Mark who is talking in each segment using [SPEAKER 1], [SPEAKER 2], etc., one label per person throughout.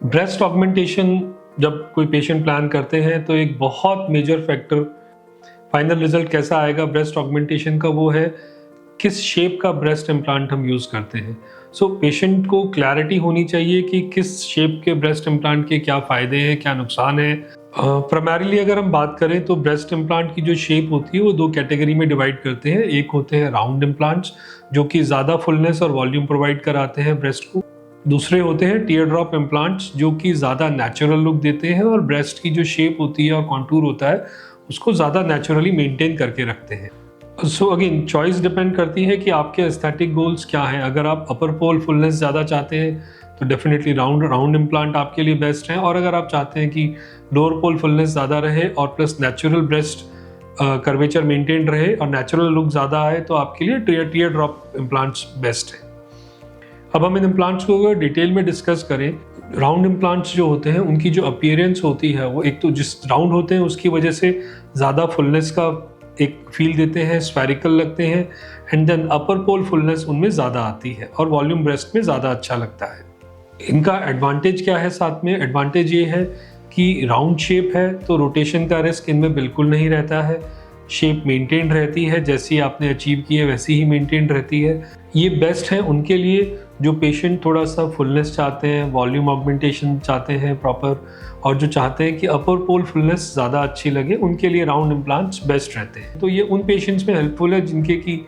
[SPEAKER 1] Breast augmentation जब कोई patient plan करते हैं तो एक बहुत मेजर फैक्टर फाइनल रिजल्ट कैसा आएगा ब्रेस्ट ऑगमेंटेशन का वो है किस शेप का ब्रेस्ट इम्प्लांट हम यूज़ करते हैं। सो पेशेंट को क्लैरिटी होनी चाहिए कि किस शेप के ब्रेस्ट इम्प्लांट के क्या फ़ायदे हैं, क्या नुकसान है। प्राइमरीली अगर हम बात करें तो ब्रेस्ट इम्प्लांट की जो शेप होती है वो दो कैटेगरी में डिवाइड करते हैं। एक होते हैं राउंड इम्प्लांट्स जो कि ज़्यादा फुलनेस और वॉल्यूम प्रोवाइड कराते हैं ब्रेस्ट को। दूसरे होते हैं टीयर ड्रॉप इम्प्लांट्स जो कि ज़्यादा नेचुरल लुक देते हैं और ब्रेस्ट की जो शेप होती है और कॉन्टूर होता है उसको ज़्यादा नेचुरली मेंटेन करके रखते हैं। सो अगेन चॉइस डिपेंड करती है कि आपके एस्थेटिक गोल्स क्या हैं। अगर आप अपर पोल फुलनेस ज़्यादा चाहते हैं तो डेफिनेटली राउंड इम्प्लांट आपके लिए बेस्ट है, और अगर आप चाहते हैं कि लोअर पोल फुलनेस ज़्यादा रहे और plus natural breast curvature maintain रहे और नेचुरल लुक ज़्यादा आए तो आपके लिए टीयर ड्रॉप इम्प्लांट्स बेस्ट है। अब हम इन इम्प्लांट्स को अगर डिटेल में डिस्कस करें, राउंड इम्प्लांट्स जो होते हैं उनकी जो अपीयरेंस होती है वो एक तो जिस राउंड होते हैं उसकी वजह से ज़्यादा फुलनेस का एक फील देते हैं, स्फेरिकल लगते हैं, and then upper pole fullness उनमें ज़्यादा आती है और वॉल्यूम ब्रेस्ट में ज़्यादा अच्छा लगता है। इनका एडवांटेज क्या है? साथ में एडवांटेज ये है कि राउंड शेप है तो रोटेशन का रिस्क इनमें बिल्कुल नहीं रहता है। शेप मेंटेन रहती है, जैसी आपने अचीव की है वैसी ही मेंटेन रहती है। ये बेस्ट है उनके लिए जो पेशेंट थोड़ा सा फुलनेस चाहते हैं, वॉल्यूम ऑगमेंटेशन चाहते हैं प्रॉपर, और जो चाहते हैं कि अपर पोल फुलनेस ज़्यादा अच्छी लगे, उनके लिए राउंड इम्प्लांट्स बेस्ट रहते हैं। तो ये उन पेशेंट्स में हेल्पफुल है जिनके की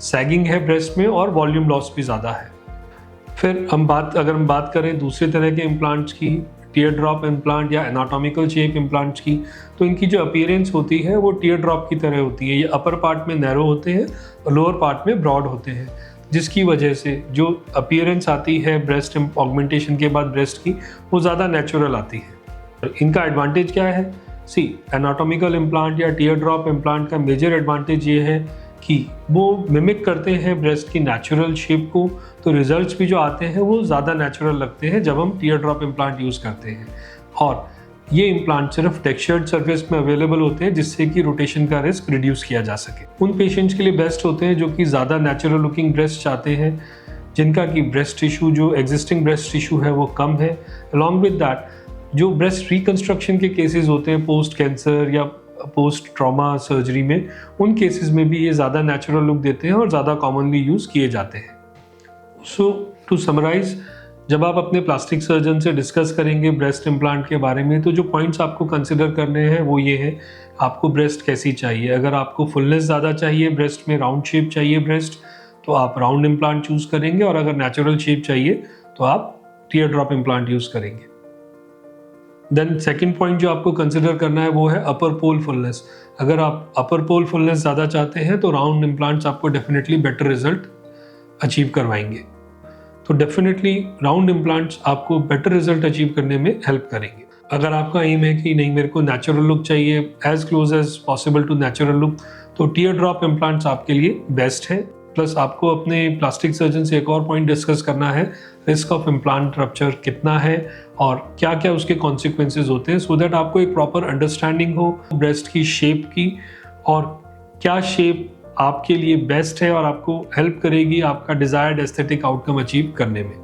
[SPEAKER 1] सैगिंग है ब्रेस्ट में और वॉल्यूम लॉस भी ज़्यादा है। फिर अगर हम बात करें दूसरे तरह के इम्प्लांट्स की, टीयर ड्रॉप इम्प्लांट या एनाटॉमिकल शेप इम्प्लांट्स की, तो इनकी जो अपीयरेंस होती है वो टीयर ड्रॉप की तरह होती है। ये अपर पार्ट में नैरो होते हैं और लोअर पार्ट में ब्रॉड होते हैं, जिसकी वजह से जो अपीयरेंस आती है ब्रेस्ट ऑगमेंटेशन के बाद ब्रेस्ट की वो ज़्यादा नेचुरल आती है। इनका एडवांटेज क्या है? एनाटॉमिकल इम्प्लांट या टीयर ड्रॉप इम्प्लांट का मेजर एडवांटेज ये है कि वो मिमिक करते हैं ब्रेस्ट की नेचुरल शेप को, तो रिजल्ट्स भी जो आते हैं वो ज़्यादा नेचुरल लगते हैं जब हम टीयर ड्रॉप इम्प्लांट यूज़ करते हैं। और ये इम्प्लांट सिर्फ टेक्सचर्ड सरफेस में अवेलेबल होते हैं जिससे कि रोटेशन का रिस्क रिड्यूस किया जा सके। उन पेशेंट्स के लिए बेस्ट होते हैं जो कि ज़्यादा नेचुरल लुकिंग ब्रेस्ट चाहते हैं, जिनका कि ब्रेस्ट टिश्यू जो एग्जिस्टिंग ब्रेस्ट टिश्यू है वो कम है। अलॉन्ग विद दैट जो ब्रेस्ट रिकन्स्ट्रक्शन के केसेस होते हैं पोस्ट कैंसर या पोस्ट ट्रॉमा सर्जरी में, उन केसेस में भी ये ज़्यादा नेचुरल लुक देते हैं और ज़्यादा कॉमनली यूज़ किए जाते हैं। सो टू समराइज, जब आप अपने प्लास्टिक सर्जन से डिस्कस करेंगे ब्रेस्ट इम्प्लांट के बारे में तो जो पॉइंट्स आपको कंसिडर करने हैं वो ये है, आपको ब्रेस्ट कैसी चाहिए। अगर आपको फुलनेस ज़्यादा चाहिए ब्रेस्ट में, राउंड शेप चाहिए ब्रेस्ट, तो आप राउंड इम्प्लांट चूज़ करेंगे, और अगर नेचुरल शेप चाहिए तो आप टीयर ड्रॉप इम्प्लांट यूज़ करेंगे। देन सेकंड पॉइंट जो आपको कंसिडर करना है वो है अपर पोल फुलनेस। अगर आप अपर पोल फुलनेस ज़्यादा चाहते हैं तो राउंड इम्प्लांट्स आपको डेफिनेटली बेटर रिजल्ट अचीव करवाएंगे। तो डेफिनेटली राउंड इम्प्लांट्स आपको बेटर रिजल्ट अचीव करने में हेल्प करेंगे। अगर आपका एम है कि नहीं मेरे को नेचुरल लुक चाहिए, as close as possible to natural look, तो टीयर ड्रॉप इम्प्लांट्स आपके लिए बेस्ट है। प्लस आपको अपने प्लास्टिक सर्जन से एक और पॉइंट डिस्कस करना है, रिस्क ऑफ इम्प्लांट रप्चर कितना है और क्या क्या उसके कॉन्सिक्वेंसेज होते हैं, सो दैट आपको एक प्रॉपर अंडरस्टैंडिंग हो ब्रेस्ट की शेप की और क्या शेप आपके लिए बेस्ट है और आपको हेल्प करेगी आपका डिजायर्ड एस्थेटिक आउटकम अचीव करने में।